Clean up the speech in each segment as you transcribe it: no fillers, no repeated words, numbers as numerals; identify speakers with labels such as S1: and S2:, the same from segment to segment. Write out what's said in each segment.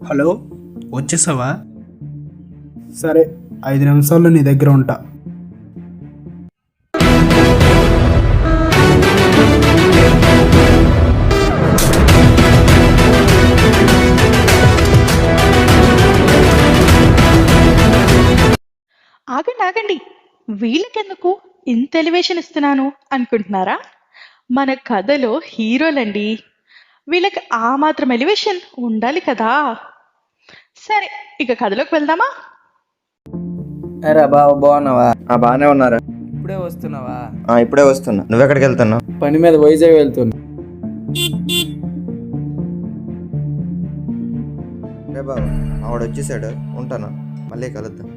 S1: Hello, వచ్చేసావా? సరే, 5 నిమిషాల్లో నీ దగ్గర ఉంటా.
S2: ఆగండి ఆగండి, వీళ్ళకెందుకు ఇంత ఎలివేషన్ ఇస్తున్నాను అనుకుంటున్నారా? మన కథలో హీరోలండి, వీళ్ళకి ఆ మాత్రం ఎలివేషన్ ఉండాలి కదా. సరే, ఇక కథలోకి వెళ్దామా?
S3: అరే బావ, బాగున్నావా?
S4: బాగానే ఉన్నారా?
S3: ఇప్పుడే వస్తున్నావా?
S4: ఇప్పుడే వస్తున్నా. నువ్వెక్కడికి వెళ్తున్నావు?
S3: పని మీద వైజాగ్ వెళ్తున్నా.
S4: రే బాబు, ఆవిడ వచ్చేసాడు, ఉంటాను, మళ్ళీ కలుద్దాం.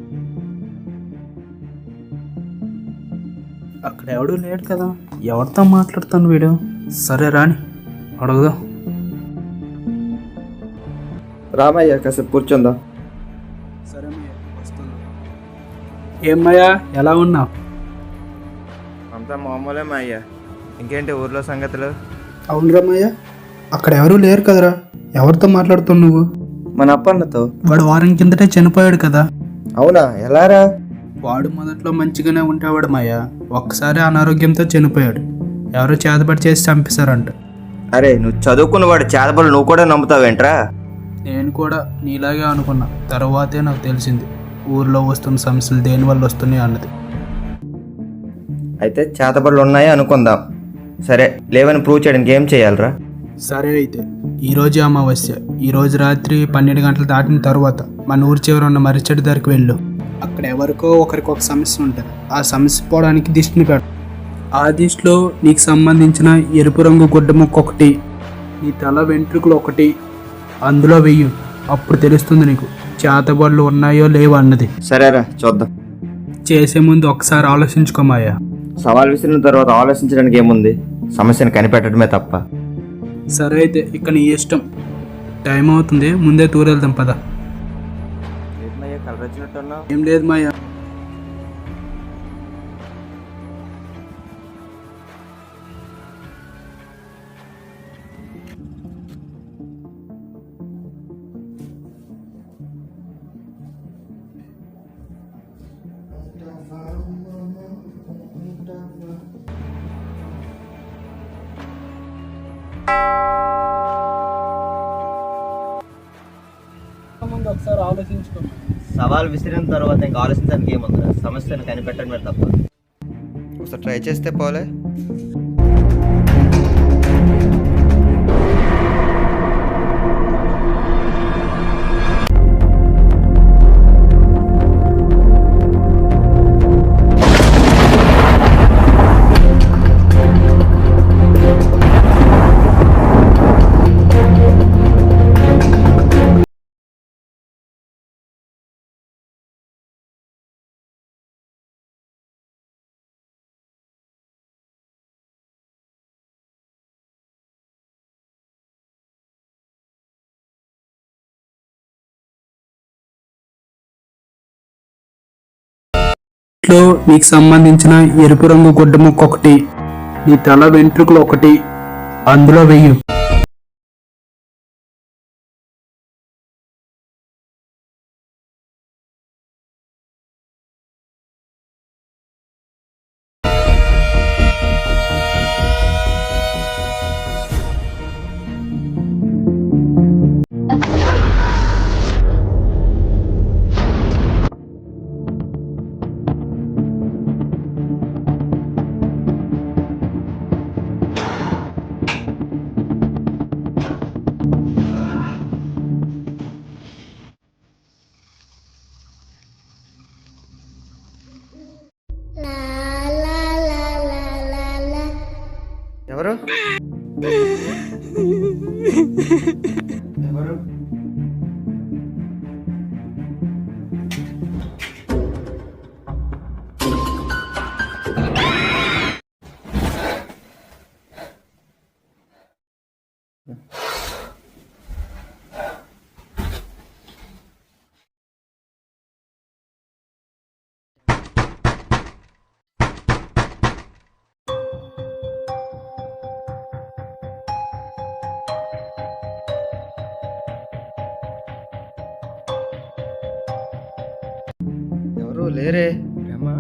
S1: అక్కడ ఎవడూ లేడు కదా, ఎవరితో మాట్లాడుతాను వీడు? సరే రాని అడుగుదాం.
S4: రామయ్య, కాసేపు కూర్చుందా?
S1: సరే వస్తున్నా. ఏమయ్యా, ఎలా ఉన్నావు?
S4: అంతా మామూలే మా అయ్యా. ఇంకేంటి ఊర్లో సంగతులు?
S1: అవును రమ్మయ్య, అక్కడ ఎవరూ లేరు కదరా, ఎవరితో మాట్లాడుతావు నువ్వు?
S4: మన అప్పన్నతో.
S1: వాడు వారం కిందటే చనిపోయాడు కదా.
S4: అవునా, ఎలారా?
S1: వాడు మొదట్లో మంచిగానే ఉండేవాడు మాయ, ఒక్కసారి అనారోగ్యంతో చనిపోయాడు. ఎవరో చేతబడి చేసి చంపేశారంట.
S4: అరే, నువ్వు చదువుకున్న వాడు చేతబడులు నువ్వు కూడా నమ్ముతావేంట్రా?
S1: నేను కూడా నీలాగే అనుకున్నా, తర్వాతే నాకు తెలిసింది ఊర్లో వస్తున్న సమస్యలు దేనివల్ల వస్తున్నాయి అన్నది.
S4: అయితే చేతబడులు ఉన్నాయి అనుకుందాం. సరే, లేవని ప్రూవ్ చేయడానికి ఏం చేయాలరా?
S1: సరే అయితే, ఈరోజు అమావాస్య, ఈరోజు రాత్రి 12 గంటలు దాటిన తర్వాత మన ఊరి చివర ఉన్న మర్రిచెట్టు దగ్గరికి వెళ్ళు. అక్కడ ఎవరికో ఒకరికి ఒక సమస్య ఉంటుంది. ఆ సమస్య పోవడానికి దిష్టిని పెట్టు. ఆ దిష్టిలో నీకు సంబంధించిన ఎరుపు రంగు గుడ్డ ముక్క ఒకటి, నీ తల వెంట్రుకలు ఒకటి అందులో వెయ్యు. అప్పుడు తెలుస్తుంది నీకు చేతబడులు ఉన్నాయో లేవో అన్నది.
S4: సరేరా, చూద్దాం.
S1: చేసే ముందు ఒకసారి ఆలోచించుకోమాయా.
S4: సవాల్ విసిరిన తర్వాత ఆలోచించడానికి ఏముంది? సమస్యను కనిపెట్టడమే తప్ప.
S1: సరే అయితే, ఇక నీ ఇష్టం. టైం అవుతుంది, ముందే తూరెళ్దాం పద. ఏం లేదు మాయా. ఒకసారి ఆలోచించుకో.
S4: సవాల్ విసిరిన తర్వాత ఇంకా ఆలోచించడానికి ఏముందిరా? సమస్యను కనిపెట్టడమే తప్ప. ఒకసారి ట్రై చేస్తే పోలే.
S1: ఇంట్లో నీకు సంబంధించిన ఎరుపు రంగు గుడ్డ ముక్క ఒకటి, నీ తల వెంట్రుకలు ఒకటి అందులో వెయ్యు.
S4: ఎవరు? ఎవరు? లేరే ఏమ్మా